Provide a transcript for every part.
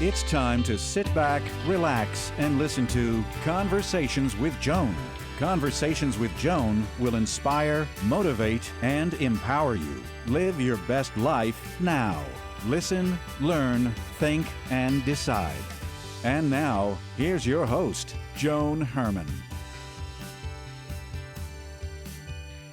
It's time to sit back, relax, and listen to Conversations with Joan. Conversations with Joan will inspire, motivate, and empower you. Live your best life now. Listen, learn, think, and decide. And now, here's your host, Joan Herman.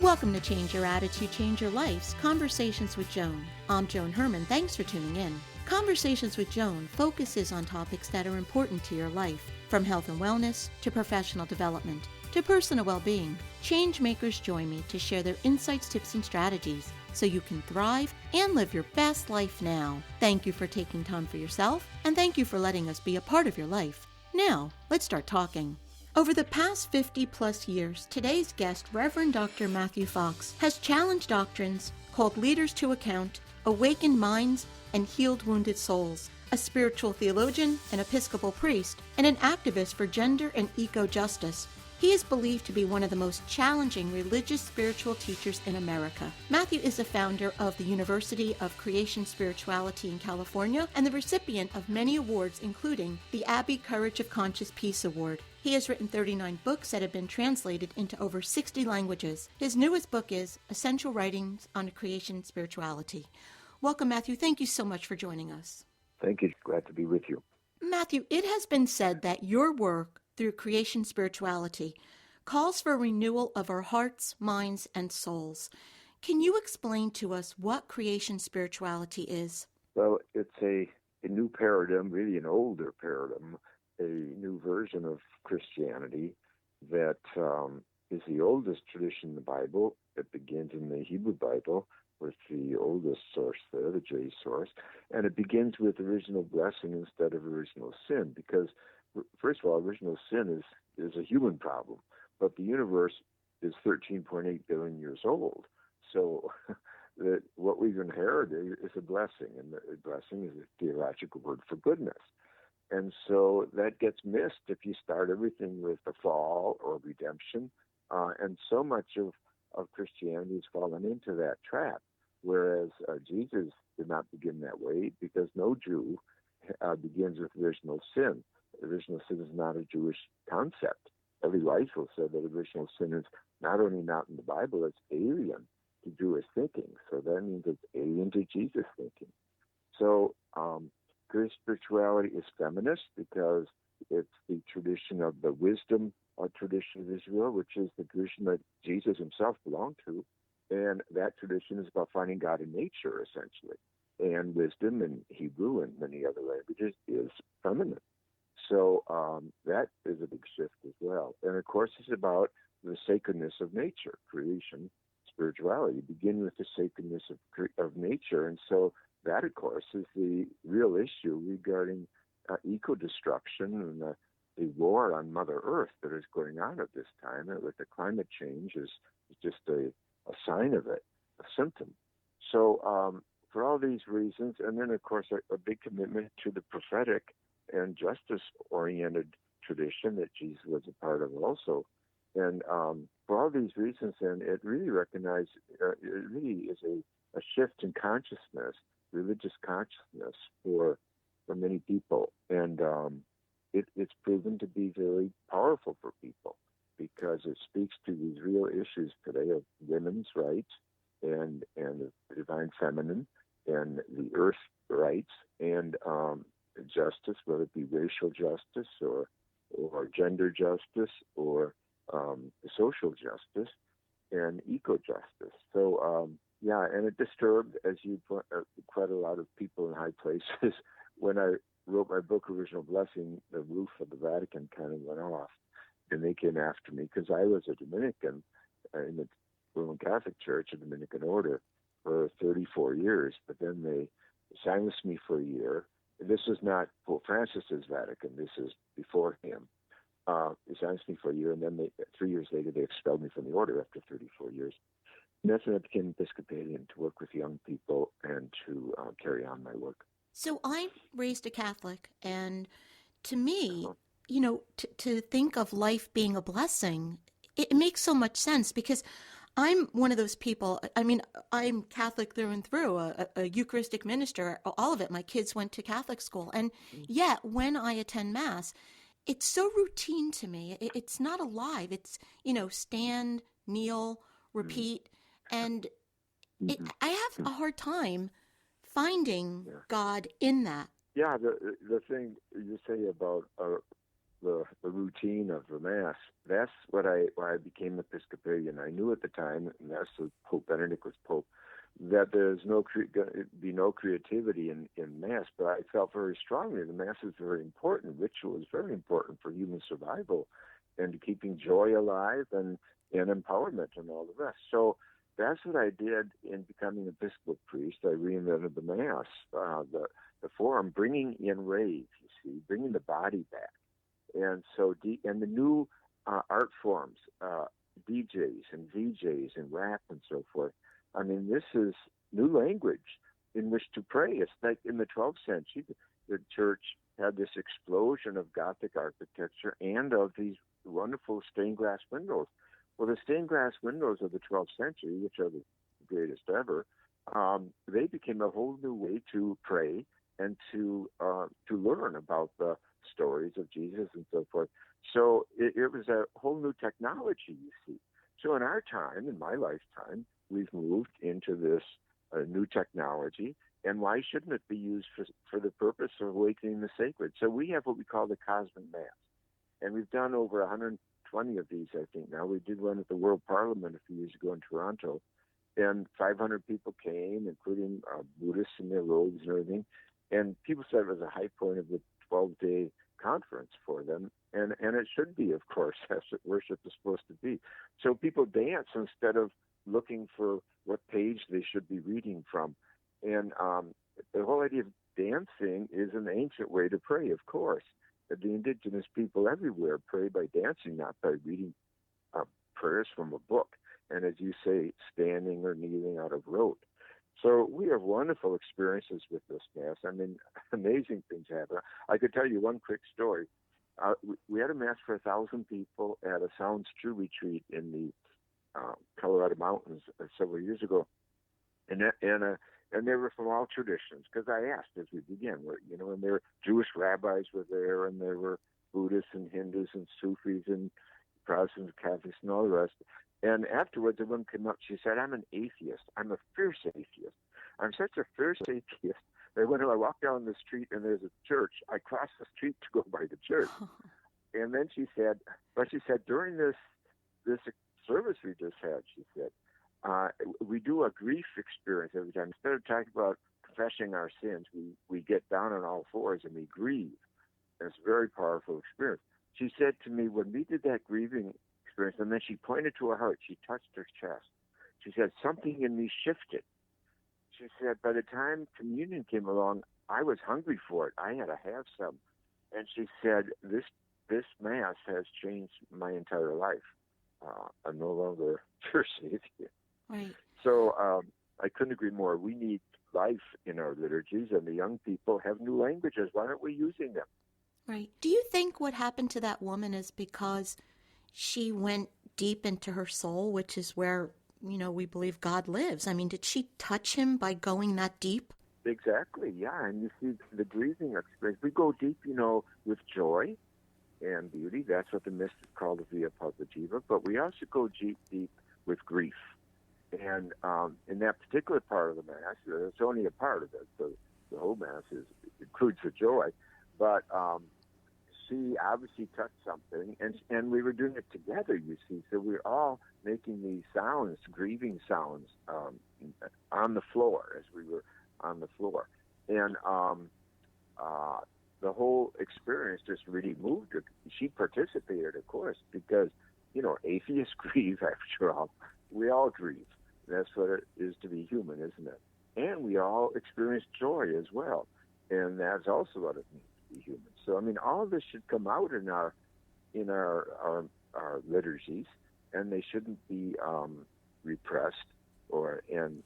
Welcome to Change Your Attitude, Change Your Life's Conversations with Joan. I'm Joan Herman. Thanks for tuning in. Conversations with Joan focuses on topics that are important to your life, from health and wellness to professional development to personal well-being. Change makers join me to share their insights, tips, and strategies so you can thrive and live your best life now. Thank you for taking time for yourself, and thank you for letting us be a part of your life. Now, let's start talking. Over the past 50-plus years, today's guest, Reverend Dr. Matthew Fox, has challenged doctrines, called leaders to account, awakened minds, and healed wounded souls. A spiritual theologian, an Episcopal priest, and an activist for gender and eco-justice. He is believed to be one of the most challenging religious spiritual teachers in America. Matthew is the founder of the University of Creation Spirituality in California and the recipient of many awards, including the Abbey Courage of Conscious Peace Award. He has written 39 books that have been translated into over 60 languages. His newest book is Essential Writings on Creation Spirituality. Welcome, Matthew. Thank you so much for joining us. Thank you. Glad to be with you. Matthew, it has been said that your work through creation spirituality calls for a renewal of our hearts, minds, and souls. Can you explain to us what creation spirituality is? Well, it's a new paradigm, really an older paradigm, a new version of Christianity that is the oldest tradition in the Bible. It begins in the Hebrew Bible, with the oldest source there, the J source, and it begins with original blessing instead of original sin, because, first of all, original sin is a human problem, but the universe is 13.8 billion years old, so that what we've inherited is a blessing, and a blessing is a theological word for goodness. And so that gets missed if you start everything with the fall or redemption, and so much of Christianity has fallen into that trap, whereas Jesus did not begin that way, because no Jew begins with original sin. Original sin is not a Jewish concept. Every life will say that original sin is not only not in the Bible, it's alien to Jewish thinking. So that means it's alien to Jesus thinking. So Christian spirituality is feminist because it's the tradition of the wisdom tradition of Israel, which is the tradition that Jesus himself belonged to. And that tradition is about finding God in nature, essentially. And wisdom in Hebrew and many other languages is feminine. So that is a big shift as well. And of course, it's about the sacredness of nature, creation, spirituality. Begin with the sacredness of nature. And so that, of course, is the real issue regarding eco-destruction and the war on Mother Earth that is going on at this time, and with the climate change is just a sign of it, a symptom. So for all these reasons, and then, of course, a big commitment to the prophetic and justice-oriented tradition that Jesus was a part of also. And for all these reasons, then, it really is a shift in consciousness, religious consciousness for many people. And it's proven to be very powerful for people, because it speaks to these real issues today of women's rights and the divine feminine and the earth rights and justice, whether it be racial justice or gender justice or social justice and eco-justice. So, and it disturbed, as you put, quite a lot of people in high places. When I wrote my book, Original Blessing, the roof of the Vatican kind of went off, and they came after me because I was a Dominican in the Roman Catholic Church, a Dominican order, for 34 years. But then they silenced me for a year. And this is not Pope Francis's Vatican. This is before him. They silenced me for a year, and then 3 years later, they expelled me from the order after 34 years. And that's when I became Episcopalian, to work with young people and to carry on my work. So I'm raised a Catholic, and to me, to think of life being a blessing, it makes so much sense, because I'm one of those people. I mean, I'm Catholic through and through, a Eucharistic minister, all of it. My kids went to Catholic school. And yet, when I attend Mass, it's so routine to me. It's not alive. It's, stand, kneel, repeat. And I have a hard time finding God in that. Yeah, the thing you say about the routine of the Mass, that's why I became Episcopalian. I knew at the time, and that's when Pope Benedict was Pope, that there's going to be no creativity in Mass, but I felt very strongly the Mass is very important. Ritual is very important for human survival and to keeping joy alive and empowerment and all the rest. So that's what I did in becoming Episcopal priest. I reinvented the Mass, the form, bringing in rays, you see, bringing the body back. And so, and the new art forms, DJs and VJs and rap and so forth. I mean, this is new language in which to pray. It's like in the 12th century, the church had this explosion of Gothic architecture and of these wonderful stained glass windows. Well, the stained glass windows of the 12th century, which are the greatest ever, they became a whole new way to pray and to learn about the stories of Jesus and so forth. So it was a whole new technology, you see. So in our time, in my lifetime, we've moved into this new technology, and why shouldn't it be used for the purpose of awakening the sacred? So we have what we call the Cosmic Mass, and we've done over 120 of these, I think now. We did one at the World Parliament a few years ago in Toronto, and 500 people came, including Buddhists in their robes and everything, and people said it was a high point of the 12-day conference for them, and it should be, of course. That's what worship is supposed to be. So people dance instead of looking for what page they should be reading from. And the whole idea of dancing is an ancient way to pray, of course. The indigenous people everywhere pray by dancing, not by reading prayers from a book, and as you say, standing or kneeling out of rote. So we have wonderful experiences with this Mass. I mean, amazing things happen. I could tell you one quick story. We had a Mass for 1,000 people at a Sounds True retreat in the Colorado Mountains several years ago, and they were from all traditions. Because I asked as we began, and there were Jewish rabbis were there, and there were Buddhists and Hindus and Sufis and Protestants, Catholics, and all the rest. And afterwards, a woman came up. She said, "I'm an atheist. I'm a fierce atheist. I'm such a fierce atheist that when I walk down the street and there's a church, I cross the street to go by the church." And then she said, during this service we just had, she said, we do a grief experience every time. Instead of talking about confessing our sins, we get down on all fours and we grieve. And it's a very powerful experience. She said to me, when we did that grieving experience, and then she pointed to her heart, she touched her chest. She said, something in me shifted. She said, by the time communion came along, I was hungry for it. I had to have some. And she said, this Mass has changed my entire life. I'm no longer fierce atheist. Right. So I couldn't agree more. We need life in our liturgies, and the young people have new languages. Why aren't we using them? Right. Do you think what happened to that woman is because she went deep into her soul, which is where, we believe God lives? I mean, did she touch him by going that deep? Exactly, yeah. And you see the grieving experience. We go deep, with joy and beauty. That's what the mystics call the via positiva. But we also go deep with grief. And in that particular part of the Mass, it's only a part of it. So the whole Mass includes the joy. But she obviously touched something, and we were doing it together, you see. So we were all making these sounds, grieving sounds, on the floor as we were on the floor. And the whole experience just really moved her. She participated, of course, because, atheists grieve, after all. We all grieve. That's what it is to be human, isn't it? And we all experience joy as well. And that's also what it means to be human. So, I mean, all of this should come out in our liturgies, and they shouldn't be repressed, and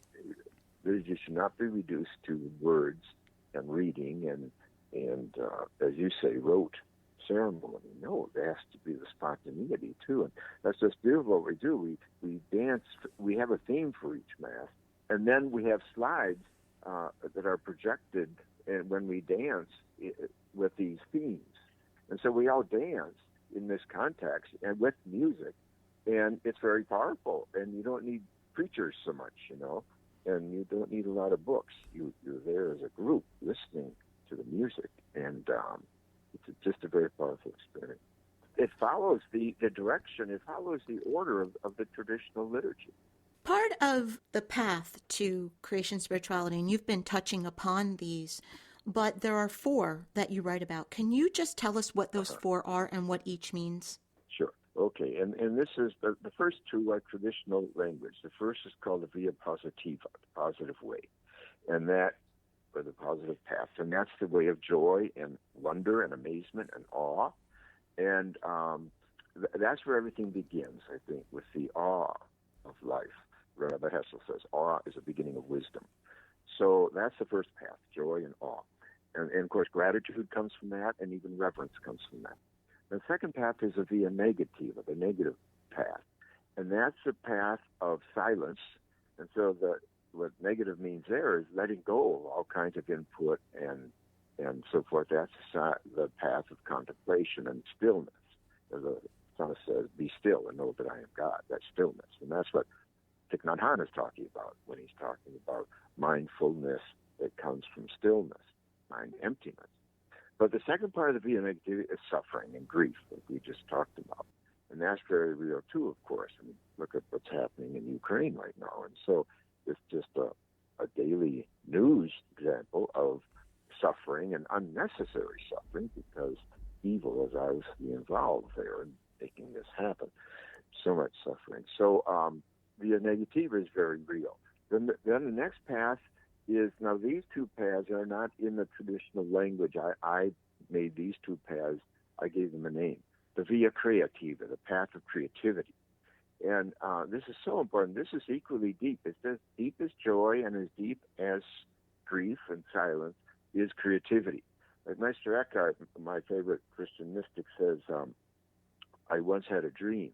liturgy should not be reduced to words and reading and as you say, rote. ceremony. No, there has to be the spontaneity too. And that's just beautiful what we do. We dance, we have a theme for each Mass, and then we have slides that are projected when we dance with these themes. And so we all dance in this context and with music, and it's very powerful. And you don't need preachers so much, and you don't need a lot of books. You're there as a group listening to the music, and it's just a very powerful experience. It follows the direction, it follows the order of the traditional liturgy. Part of the path to creation spirituality, and you've been touching upon these, but there are 4 that you write about. Can you just tell us what those 4 are and what each means? Sure. Okay. And this is the first 2 are traditional language. The first is called the via positiva, the positive way, and that, or the positive path, and that's the way of joy and wonder and amazement and awe, and that's where everything begins. I think with the awe of life. Rabbi Hessel says, awe is the beginning of wisdom. So that's the first path, joy and awe. And of course, gratitude comes from that, and even reverence comes from that. The second path is a via negativa, the negative path. And that's the path of silence. And so what negative means there is letting go of all kinds of input and so forth. That's the path of contemplation and stillness. As the psalmist says, be still and know that I am God. That's stillness. And that's what Thich Nhat Hanh is talking about when he's talking about mindfulness that comes from stillness, mind emptiness. But the second part of the via negativa is suffering and grief, like we just talked about. And that's very real too, of course. I mean, look at what's happening in Ukraine right now. And so it's just a daily news example of suffering and unnecessary suffering, because evil is obviously involved there in making this happen. So much suffering. So via negativa is very real. Then the next path is, now these 2 paths are not in the traditional language. I made these 2 paths, I gave them a name. The via creativa, the path of creativity. And this is so important. This is equally deep. It's as deep as joy and as deep as grief and silence is creativity. Like Meister Eckhart, my favorite Christian mystic, says, I once had a dream.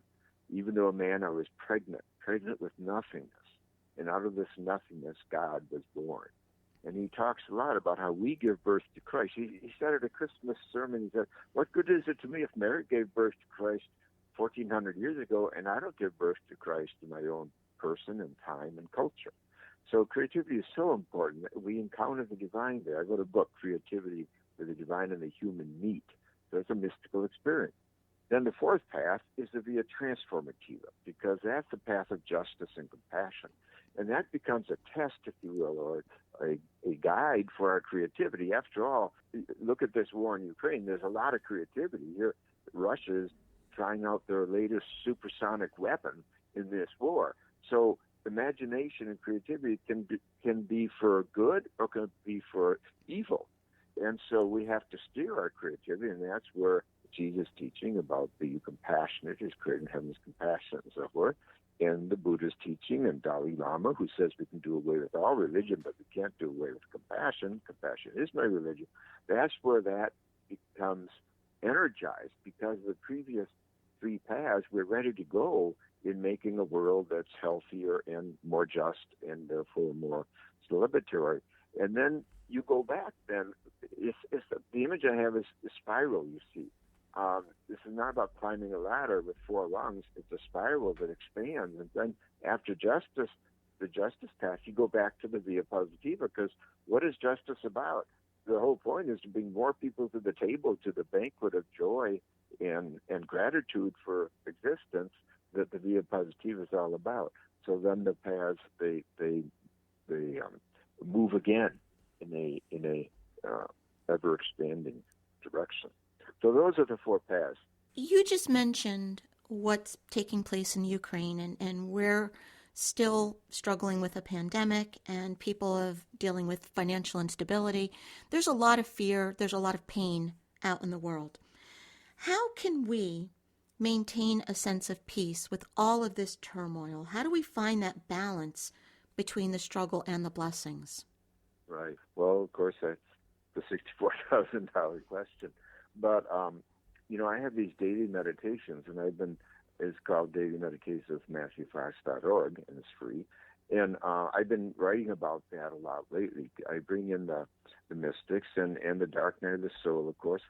Even though a man, I was pregnant with nothingness. And out of this nothingness, God was born. And he talks a lot about how we give birth to Christ. He said at a Christmas sermon, he said, what good is it to me if Mary gave birth to Christ 1,400 years ago, and I don't give birth to Christ in my own person and time and culture? So creativity is so important. We encounter the divine there. I wrote a book, Creativity, where the divine and the human meet. So it's a mystical experience. Then the fourth path is the via transformativa, because that's the path of justice and compassion. And that becomes a test, if you will, or a guide for our creativity. After all, look at this war in Ukraine. There's a lot of creativity here. Russia is trying out their latest supersonic weapon in this war. So imagination and creativity can be for good or can be for evil. And so we have to steer our creativity, and that's where Jesus' teaching about be compassionate is creating heaven's compassion and so forth, and the Buddha's teaching and Dalai Lama, who says we can do away with all religion, but we can't do away with compassion. Compassion is my religion. That's where that becomes energized, because the previous 3 paths, we're ready to go in making a world that's healthier and more just and therefore more celebratory. And then you go back then. The image I have is the spiral, you see. This is not about climbing a ladder with 4 rungs. It's a spiral that expands. And then after justice, the justice path, you go back to the via positiva, because what is justice about? The whole point is to bring more people to the table, to the banquet of joy and gratitude for existence that the via positiva is all about. So then the paths, they move again in a ever expanding direction. So those are the 4 paths. You just mentioned what's taking place in Ukraine, and we're still struggling with a pandemic, and people are dealing with financial instability. There's a lot of fear. There's a lot of pain out in the world. How can we maintain a sense of peace with all of this turmoil? How do we find that balance between the struggle and the blessings? Right. Well, of course, that's the $64,000 question. But I have these daily meditations, and it's called Daily Meditations with MatthewFox.org, and it's free. And I've been writing about that a lot lately. I bring in the mystics and the dark night of the soul, of course.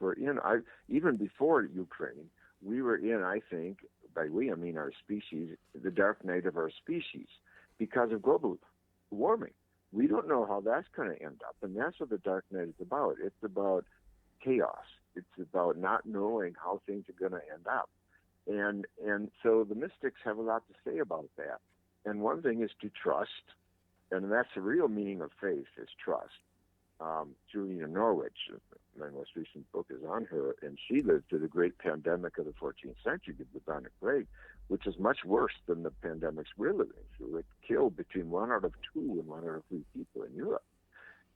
Even before Ukraine, we were in, I think, by we I mean our species, the dark night of our species because of global warming. We don't know how that's going to end up, and that's what the dark night is about. It's about chaos. It's about not knowing how things are going to end up. And so the mystics have a lot to say about that. And one thing is to trust, and that's the real meaning of faith, is trust. Julian of Norwich, my most recent book is on her, and she lived through the great pandemic of the 14th century, the bubonic plague, which is much worse than the pandemics we're living through. It killed between 1 out of 2 and 1 out of 3 people in Europe.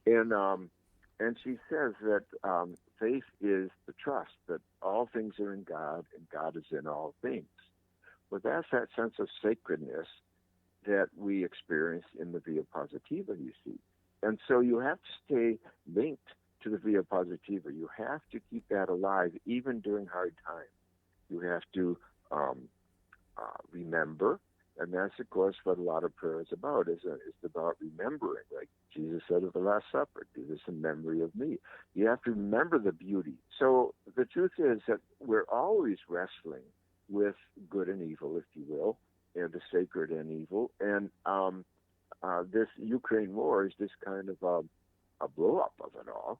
And she says that faith is the trust that all things are in God and God is in all things. Well, that's that sense of sacredness that we experience in the via positiva, you see. And so you have to stay linked to the via positiva. You have to keep that alive even during hard times. You have to remember, and that's, of course, what a lot of prayer is about. It's about remembering, like Jesus said at the Last Supper, do this in memory of me. You have to remember the beauty. So the truth is that we're always wrestling with good and evil, if you will, and the sacred and evil. And this Ukraine war is just kind of a blow-up of it all.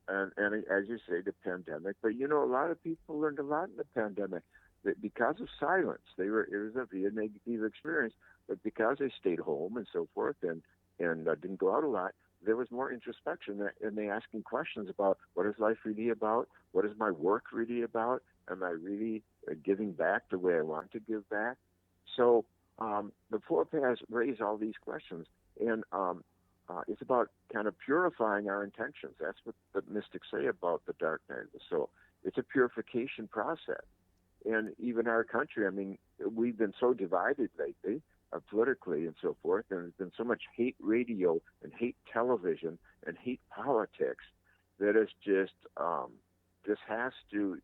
And as you say, the pandemic. But, a lot of people learned a lot in the pandemic. That because of silence, it was a negative experience, but because they stayed home and so forth and didn't go out a lot, there was more introspection, and they asking questions about what is life really about? What is my work really about? Am I really giving back the way I want to give back? So the four paths raise all these questions, and it's about kind of purifying our intentions. That's what the mystics say about the dark night of the soul. It's a purification process. And even our country, I mean, we've been so divided lately, politically and so forth, and there's been so much hate radio and hate television and hate politics that it's just, this has to,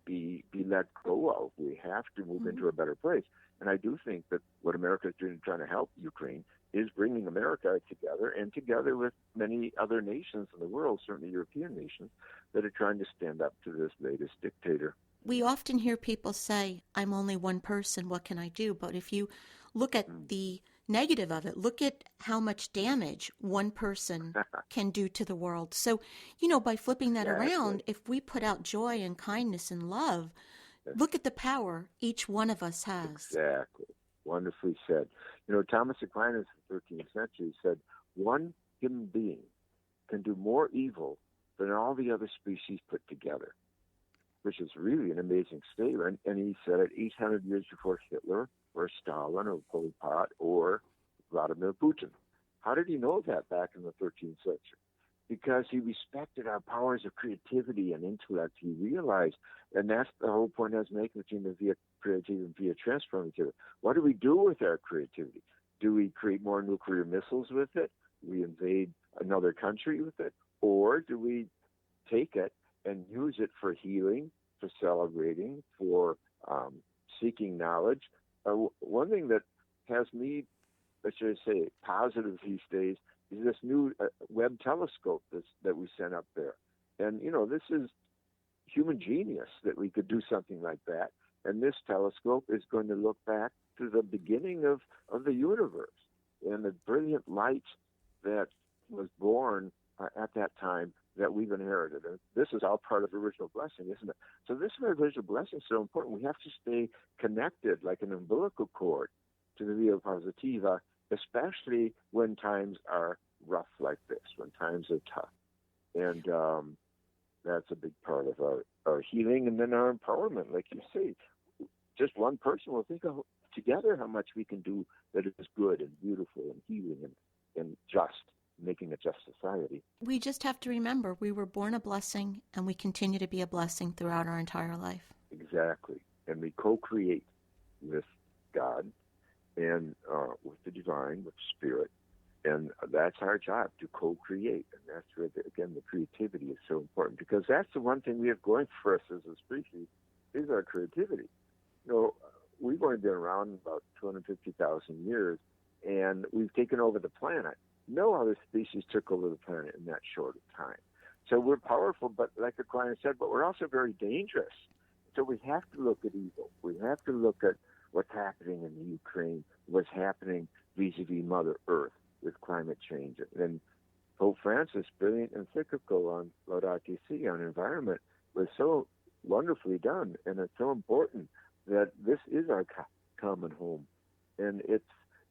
be let go of. We have to move into a better place. And I do think that what America is doing, trying to help Ukraine, is bringing America together, and together with many other nations in the world, certainly European nations, that are trying to stand up to this latest dictator. We often hear people say, I'm only one person, what can I do? But if you look at the negative of it, look at how much damage one person can do to the world. So, by flipping that around, if we put out joy and kindness and love, look at the power each one of us has. Exactly. Wonderfully said. Thomas Aquinas in the 13th century said, one human being can do more evil than all the other species put together, which is really an amazing statement. And he said it 800 years before Hitler or Stalin or Pol Pot or Vladimir Putin. How did he know that back in the 13th century? Because he respected our powers of creativity and intellect. He realized, and that's the whole point I was making between the via creativity and via transformative. What do we do with our creativity? Do we create more nuclear missiles with it? We invade another country with it? Or do we take it and use it for healing, for celebrating, for seeking knowledge? One thing that has me, let's just say, positive these days is this new Webb telescope that we sent up there. And, this is human genius that we could do something like that. And this telescope is going to look back to the beginning of the universe and the brilliant light that was born at that time that we've inherited. And this is all part of original blessing, isn't it? So this original blessing is so important. We have to stay connected like an umbilical cord to the via positiva, especially when times are rough like this, when times are tough. And that's a big part of our healing and then our empowerment, like you say. Just one person will think of together how much we can do that is good and beautiful and healing and just, making a just society. We just have to remember we were born a blessing, and we continue to be a blessing throughout our entire life. Exactly. And we co-create with God and with the divine, with spirit. And that's our job, to co-create. And that's where, again, the creativity is so important, because that's the one thing we have going for us as a species, is our creativity. We've only been around about 250,000 years, and we've taken over the planet. No other species took over the planet in that short of time. So we're powerful, but like Aquinas said, but we're also very dangerous. So we have to look at evil. We have to look at what's happening in the Ukraine, what's happening vis-a-vis Mother Earth with climate change. And Pope Francis' brilliant encyclical on Laudato Si, on environment, was so wonderfully done, and it's so important that this is our common home. And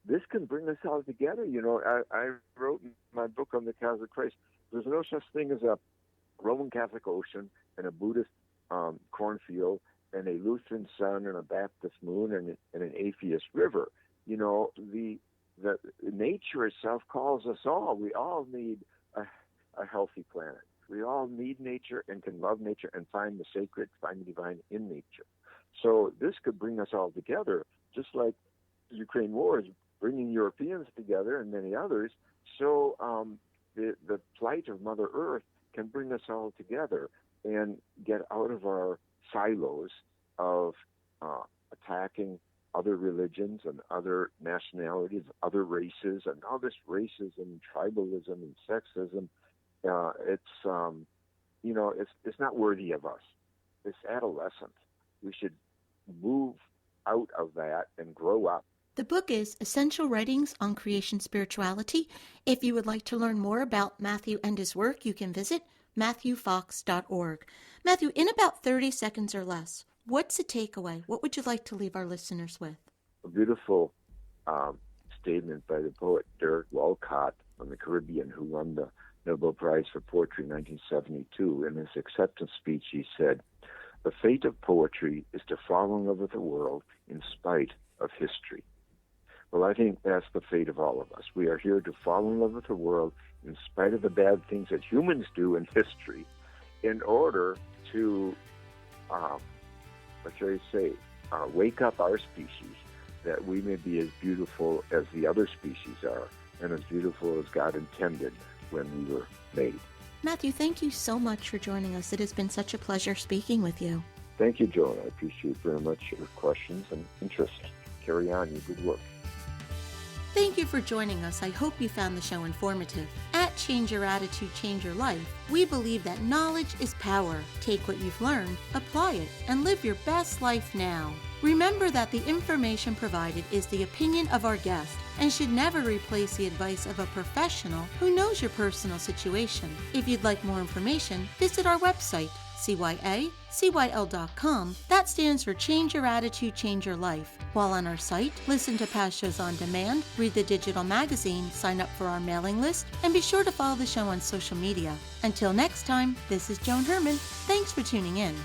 this can bring us all together. I wrote in my book on the Catholic Christ, there's no such thing as a Roman Catholic ocean and a Buddhist cornfield and a Lutheran sun and a Baptist moon and an atheist river. The nature itself calls us all. We all need a healthy planet. We all need nature and can love nature and find the sacred, find the divine in nature. So this could bring us all together, just like the Ukraine war is bringing Europeans together and many others. So the plight of Mother Earth can bring us all together and get out of our silos of attacking other religions and other nationalities, other races, and all this racism, tribalism, and sexism. It's not worthy of us. It's adolescent. We should move out of that and grow up. The book is Essential Writings on Creation Spirituality. If you would like to learn more about Matthew and his work, you can visit MatthewFox.org. Matthew, in about 30 seconds or less, what's the takeaway? What would you like to leave our listeners with? A beautiful statement by the poet Derek Walcott from the Caribbean, who won the Nobel Prize for Poetry in 1972. In his acceptance speech, he said, "The fate of poetry is to fall in love with the world in spite of history." Well, I think that's the fate of all of us. We are here to fall in love with the world in spite of the bad things that humans do in history, in order to, wake up our species, that we may be as beautiful as the other species are, and as beautiful as God intended when we were made. Matthew, thank you so much for joining us. It has been such a pleasure speaking with you. Thank you, Joan. I appreciate very much your questions and interest. Carry on your good work. Thank you for joining us. I hope you found the show informative. At Change Your Attitude, Change Your Life, we believe that knowledge is power. Take what you've learned, apply it, and live your best life now. Remember that the information provided is the opinion of our guest and should never replace the advice of a professional who knows your personal situation. If you'd like more information, visit our website, cyacyl.com. That stands for Change Your Attitude, Change Your Life. While on our site, listen to past shows on demand, read the digital magazine, sign up for our mailing list, and be sure to follow the show on social media. Until next time, this is Joan Herman. Thanks for tuning in.